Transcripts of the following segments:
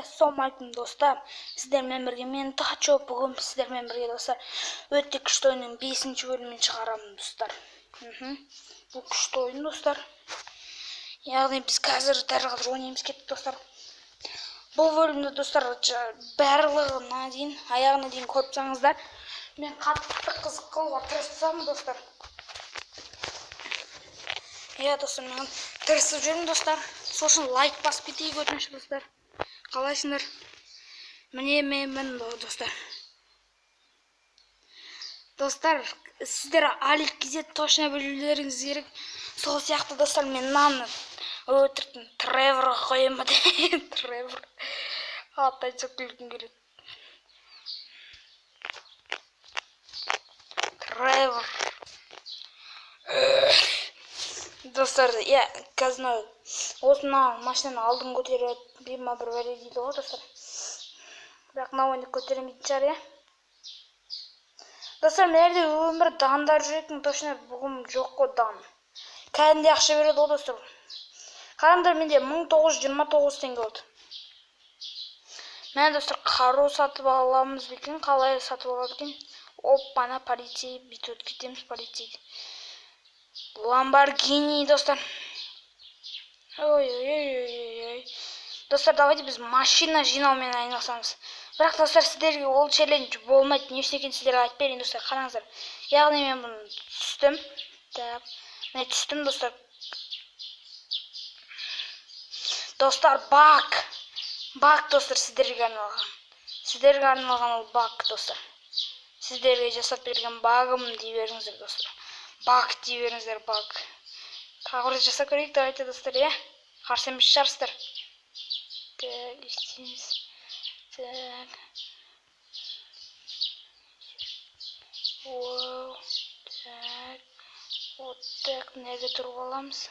Ассалаумалейкум достар. Сіздермен бірге мен Тачо. Бүгін сіздермен бірге достар өте күшті ойынның 5-ші бөлімін шығарамын достар. Бұл күшті ойын достар. Яғни біз қазір дәл қазір ойнаймыз кеттік достар. Бұл бөлімді достар барлығына дейін, аяғына дейін көрсеңіздер, мен қатты қызық қылуға тырысамын достар. Иә достар, мен тырысып жүрмін достар. Сол үшін лайк басып кетейік өтініш достар. Қалайсыңдар? Міне мен достар. Достар, сіздер алик кезет точно білулеріңіз керек. Сол сияқты достар, мен мынаны өтіріктің Треворға қоямын деп. Тревор. Аты айтсақ күлкім келеді. Тревор. Достар, иә, қазір осыны машинаны алдын көтереді, бір бәле дейді ғой достар. Бірақ мына ойынды көтеремейтін шығар, иә. Достар, менерде өмір дандар жүретін, точно бұғым жоқ қой дан. Кәдімде ақша береді ғой достар. Қараңдар, менде 1929 теңге болды. Мен достар қару сатып аламыз бекен, қалай сатып алады екен? Оппана, полицей, бүйтіп кетеміз полицейді. Ламборгини достар. Ой. Достар, давайте біз машина жинаумен айналысамыз. Бірақ достар, сіздерге ол челлендж болмайды. Не үшін екенін сіздерге айтып берейін достар. Қараңыздар. Яғни мен бұны түстім. Так, мен түстім достар. Достар, бак достар, сіздерге арналған. Сіздерге арналған ол бак достар. Сіздерге жасап берген багым дей беріңіздер достар. Бак дей беріңіздер, бак. Тағы жасап көрейік, давайте достар, е? Қарсы емес шығарсыздар. Так, істейміз. Так. Оу. Так. Вот так, неге тұрып аламыз.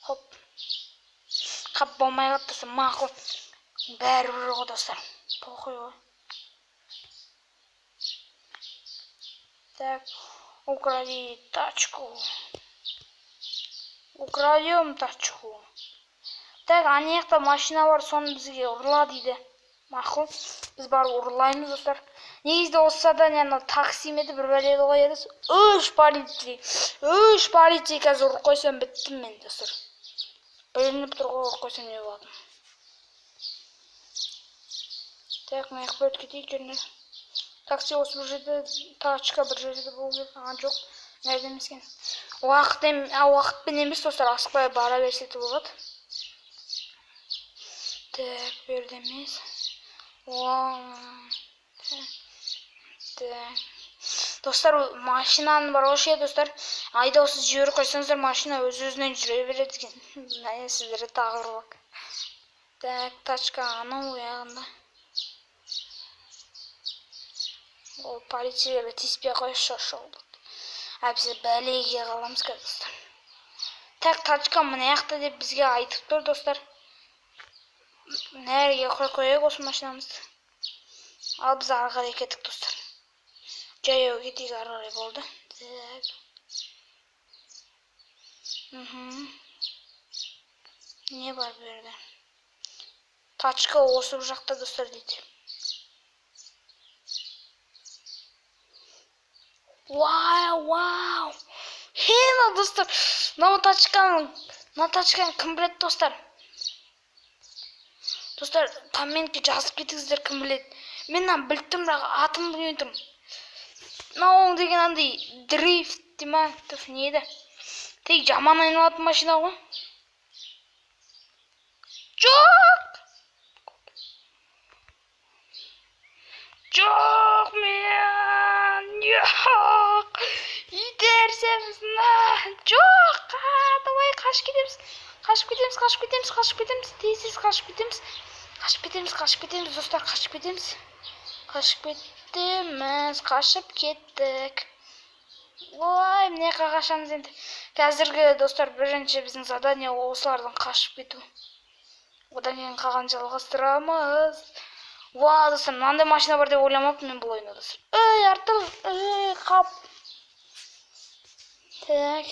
Хоп. Қап болмай қаттысы мақыл. Бәрі бір ғой достар. Похуй ғой. Так. Укради тачку. Украдем тачку. Так, анаяқта машина бар, соны бізге ұрла дейді. Мақұл, біз барып ұрлаймыз достар. Негізде осы заданияны такси меді бір бәле ғой еді. Үш полицей қазір ұрып қойсам біттім мен достар. Білініп тұр ғой, ұрып қойсам не болады. Так, мен өтіп кетейік жүріңдер. Такси осы бір жерде, тачка бір жерде болу керек. Жоқ, нәрде емес екен. Уақытпен емес достар, асықпай бара берсе де болады. Так, берді емес. Достар, машинаның бар ошы достар. Айдаусыз жіберіп қойсаңыздар, машина өз-өзінен жүре береді екен. Міне сіздерге тағы бак. Так, тачка анау яғында. Ол полицейлерге тиіспей қойшы шоу. Біз бәлеге қаламыз қазір достар. Так, тачка мына жақта деп бізге айтып тұр достар. Нәрге қойып осы машинамызды. Ал біз ары қарай кеттік достар. Жаяу кетейік, ары қарай болды. Так. Не бар бұл жерде? Тачка осы бір жақта достар дейді. Вау! Хена достар. Мына тачканы кім біледі достар? Достар, комментке жазып кетіңіздер кім біледі. Мен білттім, бірақ атым білмей тұрмын. Мынау деген андай дрифт деме, не еді? Тек жаман айналатын машина ғой. Жоқ мен. Жоқ. Итерсеміз. Жоқ. Давай қашып кетеміз. Тез қашып кеттік. Ой, міне қашамыз енді. Қазіргі достар, бірінші біздің задания осылардан қашып кету. Одан кейін қалған жалғастырамыз. Вау, достар, мынандай машина бар деп ойламаппын мен бұл ойында достар. Артыл, қап. Так.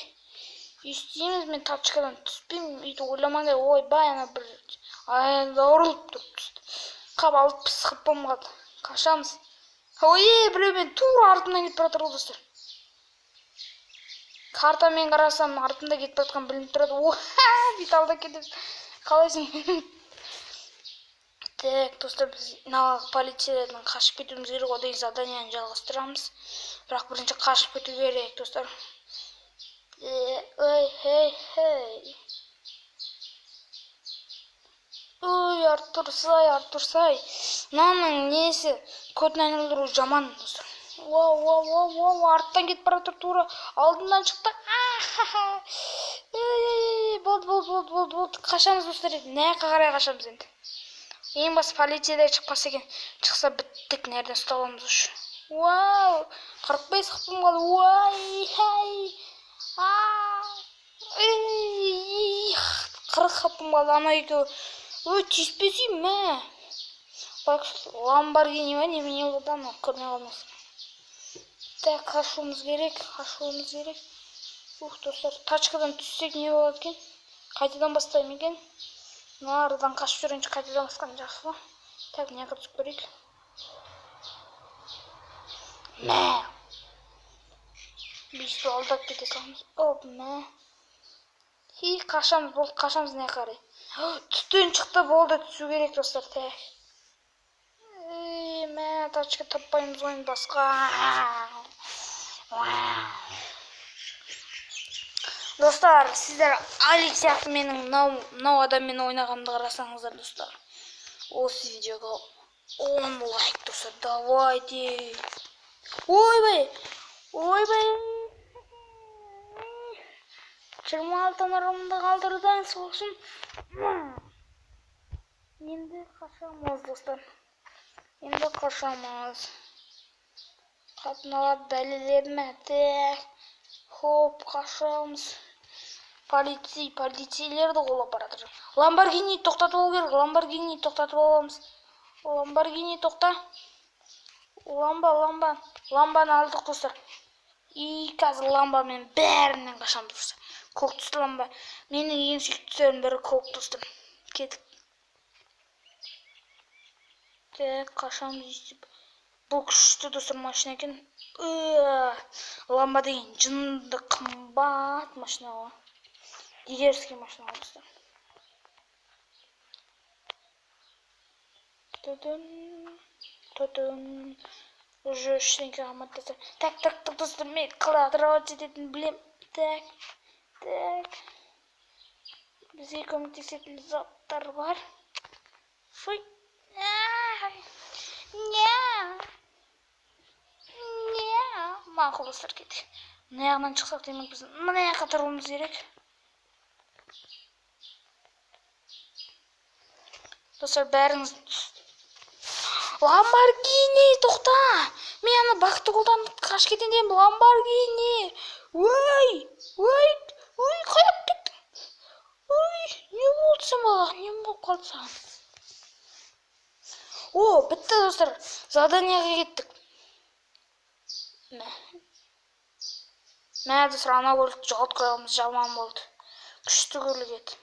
Естейміз, мен тачкадан түспеймін, үйді ойламаңдай, ойбай, ана бір айында ұрылып тұрып түсті. Қабалып пысқып болмады. Қашамыз. Ой, біреумен тура артымнан кетіп бара жатыр достар. Картамен қарасам, артымда кетіп жатқан білініп тұрады. Виталда кетіп. Қалайсың? Так, достар, біз полициядан қашып кетуіміз керек, одан заданияны жалғастырамыз. Бірақ бірінші қашып кету керек, достар. Ой, хей. Ой, Артурсай. Мынаның несі? Көтін айналдыру жаман, достар. Воу, арттан кетіп бара жатыр, тура алдымнан шықты. Болды. Қашамыз, достар. Наяққа қарай қашамыз енді. Ең басы полицияда шықпас екен. Шықса біттік, нерден ұсталамыз үшін. Вау, 45 қыпым қалды. Уай, 40 қыпым қалды. Ана үйді. Ой, тиіспесейм, мә. Ламборгини ма, немене болды ана, көрмей қалмас. Так, қашуымыз керек. Достар, тачкадан түссек не болады екен? Қайтадан бастаймын екен? Нарыдан қашып жүргенше қайтадан басқан жақсы. Так, мына жаққа түсіп көрейік. Мә. Бейсті алдап кете саламыз. Оп, мә. Қашамыз не қарай. Түстен шықты, болды, түсу керек, достар. Так. Мә, тачка таппаймыз ойын басқа. Достар, сіздер Алик сияқты менің мынау адаммен ойнағанымды қарасаңыздар, достар. Осы видеоға 10 лайк, достар. Давайте. Ойбай. 26 нұрымды қалдырдан соғысын. Енді қашамыз, достар. Қатыналар дәлелер ме? Так. Хоп, қашамыз. Полицейлерді қолап баратыр. Ламборгини тоқтатып алу керек. Ламборгини тоқтатып аламыз. Ламборгини тоқта. Ламбаны алдық, достар. И қазір ламбамен бәрінен қашамыз, достар. Көк түсті ламба. Менің ең сүйіктістерім бірі көк, достар. Кетік. Так, қашамыз естіп. Бұл күшті, достар, машина екен. Ламба деген жынды қымбат машина ғой. Дигерский машина ғой, достар. Тұтын. Уже үшінке қамат, достар. Так, достар, мен қылатырауат жететін білем. Так. Бізге көмектесетін заттар бар. Фуй. Мақұл, достар, кетті. Мына жағынан шықсақ демек біз мына жаққа тұруымыз керек. Достар, бәріңіз Ламборгини, тоқта! Мен ана бақты қолданып қашып кетейін. Ламборгини! Ой, қайда кеттің? Не болды сен бала? Не болып қалды саған? Бітті, достар. Заданияға кеттік. Мә, достар, ана көлікті жоғалтып қойғанымыз жаман болды. Күшті көлік еді.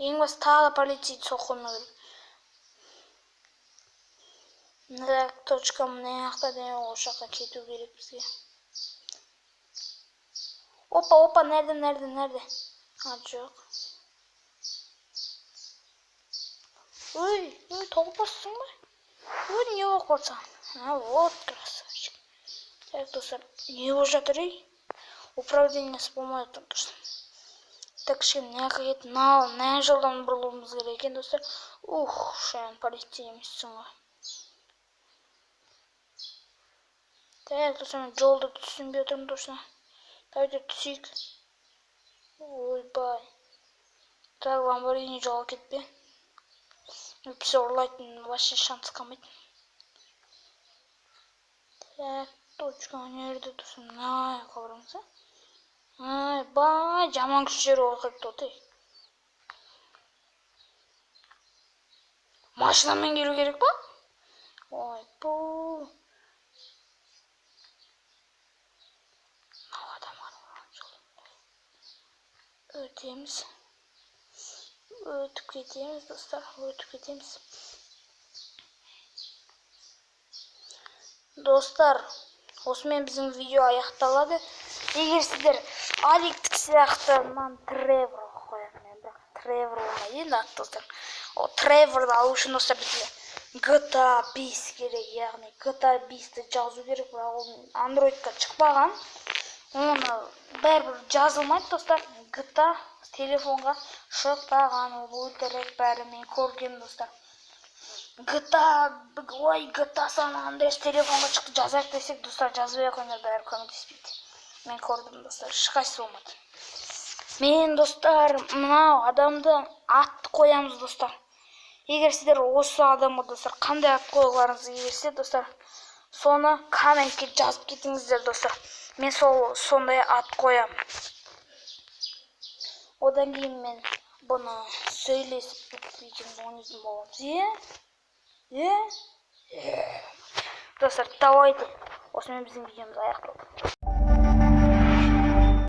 Ең басы тағы полицейді соққымыз керек. Мына точка мына жақта демек осы жаққа кету керек бізге. Опа, нерде? Жоқ. Ой, толпассың ба? Не болып қалса? Вот, красавчик. Так, достар, не болып жатыр, управлениесі болмай жатыр, достар. Так, мына жаққа кетіп, мына жолдан бұрылуымыз керек екен, достар. Шайын полиция емессің ғой. Так, достар, мен жолды түсінбей отырмын, достар. Давайте түсейік. Ойбай. Так, Ламборгини жолға кетпе. Өпсе ұрлайтын вообще шанс қалмайды. Так, точка нерде тұрсын? Қабырыңыз, бай, жаман күштері оқып тоты. Машинамен келу керек па? Бұл. Адам аралған жол. Өтеміз. өтіп кетеміз достар, өтіп кетеміз. Достар, осымен біздің видео аяқталады. Егер сіздер Аликтік сияқты Тревор қоямын, бірақ Тревор болмайды енді аты достар. О Треворды алу үшін достар бізге GTA 5 керек, яғни GTA 5-ті жазу керек, бірақ ол Androidқа шықпаған. Оны бәрібір жазылмайды достар. GTA телефонға шықпаған, ол өтірік бәрі мен көрген достар. GTA San Andreas телефонға шықты жазайық десек достар, жазбай ақ қойыңдар, бәрі көмектеспейді. Мен көрдім достар, ешқайсысы болмады. Мен достар, мынау адамды атты қоямыз достар. Егер сіздер осы адамға достар қандай ат қойғыларыңыз келсе достар, соны комментке жазып кетіңіздер достар. Мен сондай ат қоям. Одан кейін мен бұны сөйлесіп екеуміз ойнайтын боламыз. Достар, давайте осымен біздің видеомыз аяқталды.